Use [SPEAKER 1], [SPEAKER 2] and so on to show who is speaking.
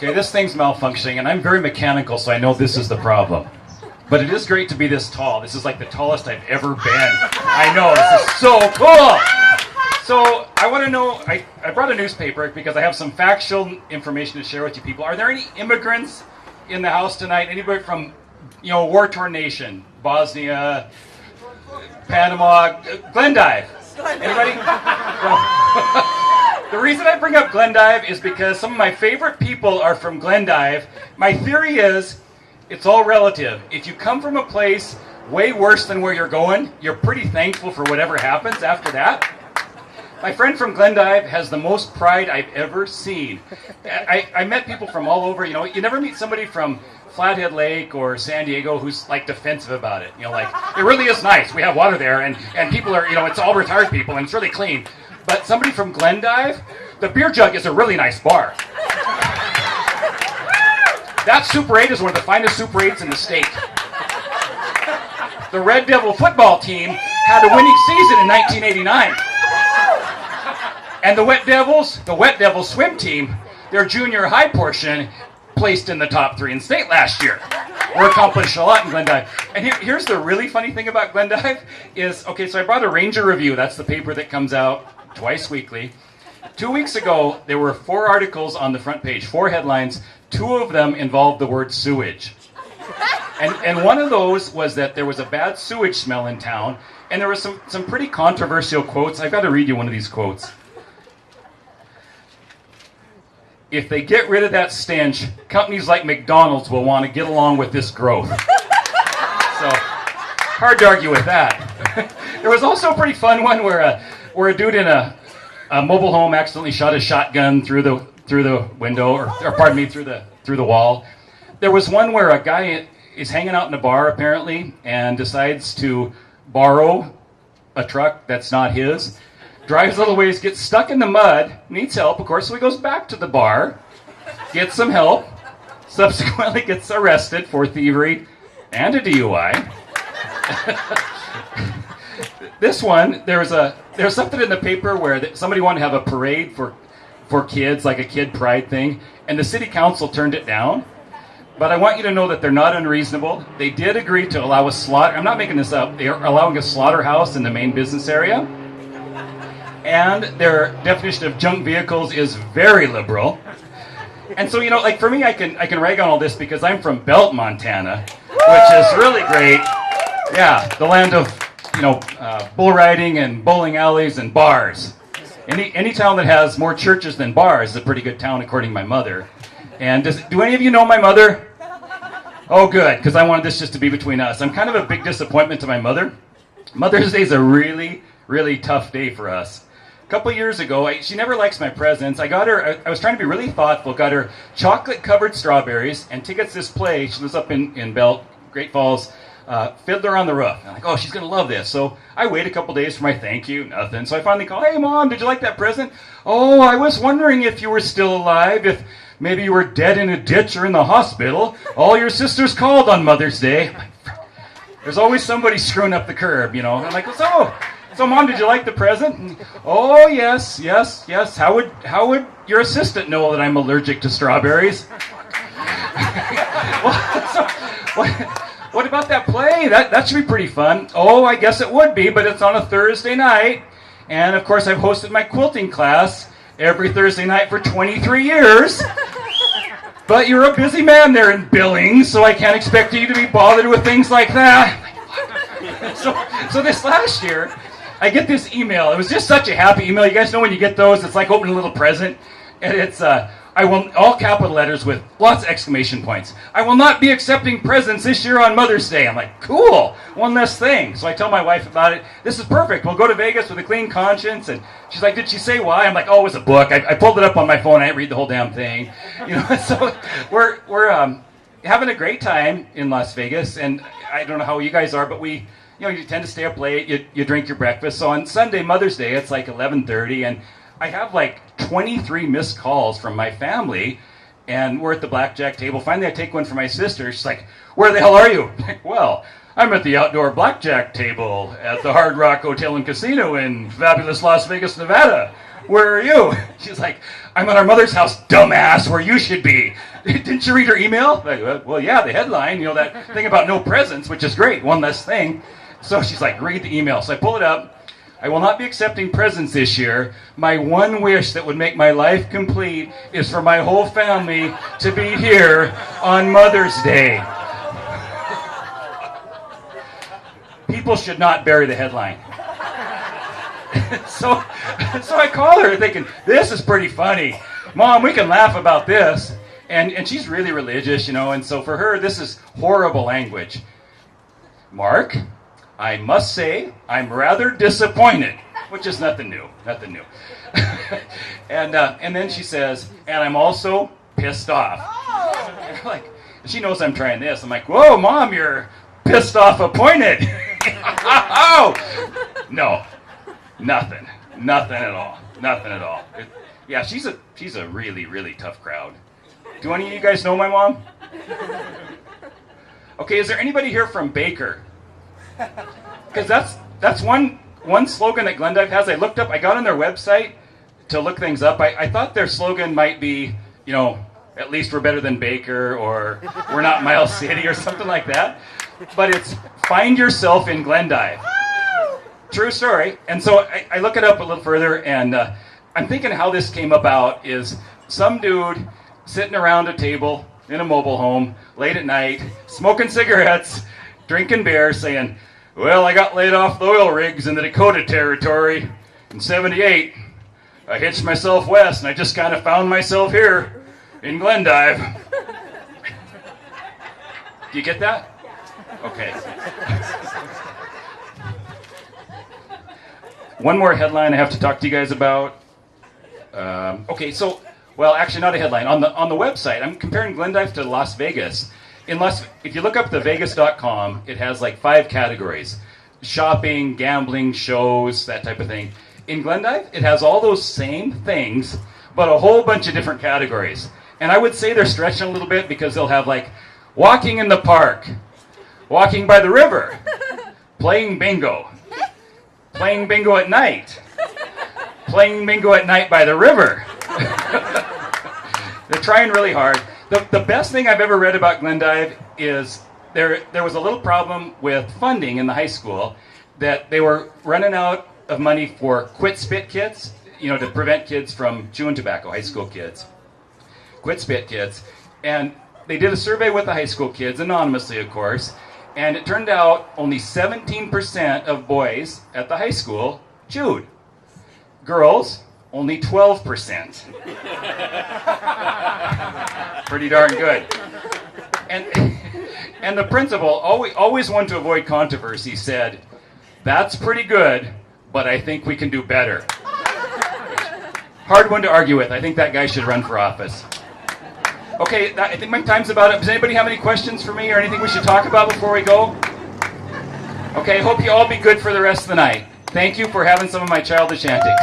[SPEAKER 1] Okay, this thing's malfunctioning, and I'm very mechanical, so I know this is the problem. But it is great to be this tall. This is like the tallest I've ever been. I know, this is so cool! So, I want to know, I brought a newspaper because I have some factual information to share with you people. Are there any immigrants in the house tonight? Anybody from, a war-torn nation? Bosnia, Panama, Glendive? Anybody? The reason I bring up Glendive is because some of my favorite people are from Glendive. My theory is, it's all relative. If you come from a place way worse than where you're going, you're pretty thankful for whatever happens after that. My friend from Glendive has the most pride I've ever seen. I met people from all over. You never meet somebody from Flathead Lake or San Diego who's like defensive about it. It really is nice. We have water there, and people are, it's all retired people, and it's really clean. But somebody from Glendive, the beer jug is a really nice bar. That Super 8 is one of the finest Super 8s in the state. The Red Devil football team had a winning season in 1989. And the Wet Devils swim team, their junior high portion, placed in the top 3 in state last year. We're accomplished a lot in Glendive. And here's the really funny thing about Glendive is, okay, so I brought a Ranger Review. That's the paper that comes out twice weekly. 2 weeks ago, there were 4 articles on the front page, 4 headlines. 2 of them involved the word sewage. And one of those was that there was a bad sewage smell in town, and there were some pretty controversial quotes. I've got to read you one of these quotes. If they get rid of that stench, companies like McDonald's will want to get along with this growth. So, hard to argue with that. There was also a pretty fun one where a dude in a mobile home accidentally shot a shotgun through the window, or pardon me, through the wall. There was one where a guy is hanging out in a bar apparently and decides to borrow a truck that's not his. Drives a little ways, gets stuck in the mud, needs help, of course, so he goes back to the bar, gets some help, subsequently gets arrested for thievery and a DUI. This one, there's something in the paper where somebody wanted to have a parade for kids, like a kid pride thing, and the city council turned it down. But I want you to know that they're not unreasonable. They did agree to allow a slaughter. I'm not making this up. They're allowing a slaughterhouse in the main business area. And their definition of junk vehicles is very liberal. And so, like for me, I can rag on all this because I'm from Belt, Montana, which is really great. Yeah, the land of, bull riding and bowling alleys and bars. Any town that has more churches than bars is a pretty good town, according to my mother. And do any of you know my mother? Oh, good, because I wanted this just to be between us. I'm kind of a big disappointment to my mother. Mother's Day is a really, really tough day for us. A couple years ago, she never likes my presents. I was trying to be really thoughtful, got her chocolate-covered strawberries and tickets to this play. She was up in Belt, Great Falls, Fiddler on the Roof. I'm like, oh, she's going to love this. So I wait a couple days for my thank you, nothing. So I finally call, hey, Mom, did you like that present? Oh, I was wondering if you were still alive, if maybe you were dead in a ditch or in the hospital. All your sisters called on Mother's Day. I'm like, there's always somebody screwing up the curb, I'm like, so Mom, did you like the present? And, oh, yes. How would your assistant know that I'm allergic to strawberries? What about that play? That should be pretty fun. Oh, I guess it would be, but it's on a Thursday night. And, of course, I've hosted my quilting class every Thursday night for 23 years. But you're a busy man there in Billings, so I can't expect you to be bothered with things like that. So this last year, I get this email. It was just such a happy email. You guys know when you get those, it's like opening a little present. And it's, all capital letters with lots of exclamation points. I will not be accepting presents this year on Mother's Day. I'm like, cool, one less thing. So I tell my wife about it. This is perfect. We'll go to Vegas with a clean conscience. And she's like, did she say why? I'm like, oh, it was a book. I pulled it up on my phone. I didn't read the whole damn thing. So we're having a great time in Las Vegas. And I don't know how you guys are, but you tend to stay up late. You drink your breakfast. So on Sunday, Mother's Day, it's like 11:30, and I have like 23 missed calls from my family, and we're at the blackjack table. Finally, I take one from my sister. She's like, where the hell are you? I'm like, well, I'm at the outdoor blackjack table at the Hard Rock Hotel and Casino in fabulous Las Vegas, Nevada. where are you? She's like, I'm at our mother's house, dumbass, where you should be. Didn't you read her email? Like, well, yeah, the headline, that thing about no presents, which is great, one less thing. So she's like, read the email. So I pull it up. I will not be accepting presents this year. My one wish that would make my life complete is for my whole family to be here on Mother's Day. People should not bury the headline. So I call her thinking, this is pretty funny. Mom, we can laugh about this. And she's really religious, and so for her, this is horrible language. Mark, I must say, I'm rather disappointed, which is nothing new. And then she says, and I'm also pissed off. And like, she knows I'm trying this. I'm like, whoa, Mom, you're pissed off appointed. Oh, no, nothing at all. Yeah, she's a really, really tough crowd. Do any of you guys know my mom? Okay, is there anybody here from Baker? Because that's one slogan that Glendive has. I got on their website to look things up. I thought their slogan might be, at least we're better than Baker, or we're not Miles City, or something like that. But it's find yourself in Glendive. True story. And so I look it up a little further, and I'm thinking how this came about is some dude sitting around a table in a mobile home late at night, smoking cigarettes, drinking beer, saying, well, I got laid off the oil rigs in the Dakota Territory in '78. I hitched myself west, and I just kind of found myself here in Glendive. Do you get that? Okay. One more headline I have to talk to you guys about. Well, actually, not a headline. On the website, I'm comparing Glendive to Las Vegas. If you look up the Vegas.com, it has like 5 categories: shopping, gambling, shows, that type of thing. In Glendive, it has all those same things, but a whole bunch of different categories. And I would say they're stretching a little bit because they'll have like walking in the park, walking by the river, playing bingo at night, playing bingo at night by the river. They're trying really hard. The best thing I've ever read about Glendive is there was a little problem with funding in the high school, that they were running out of money for quit spit kits, to prevent kids from chewing tobacco, high school kids. Quit spit kits. And they did a survey with the high school kids, anonymously of course, and it turned out only 17% of boys at the high school chewed. Girls, only 12%. Pretty darn good. And the principal, always one to avoid controversy, said, that's pretty good, but I think we can do better. Hard one to argue with. I think that guy should run for office. Okay, I think my time's about up. Does anybody have any questions for me or anything we should talk about before we go? Okay, hope you all be good for the rest of the night. Thank you for having some of my childish antics.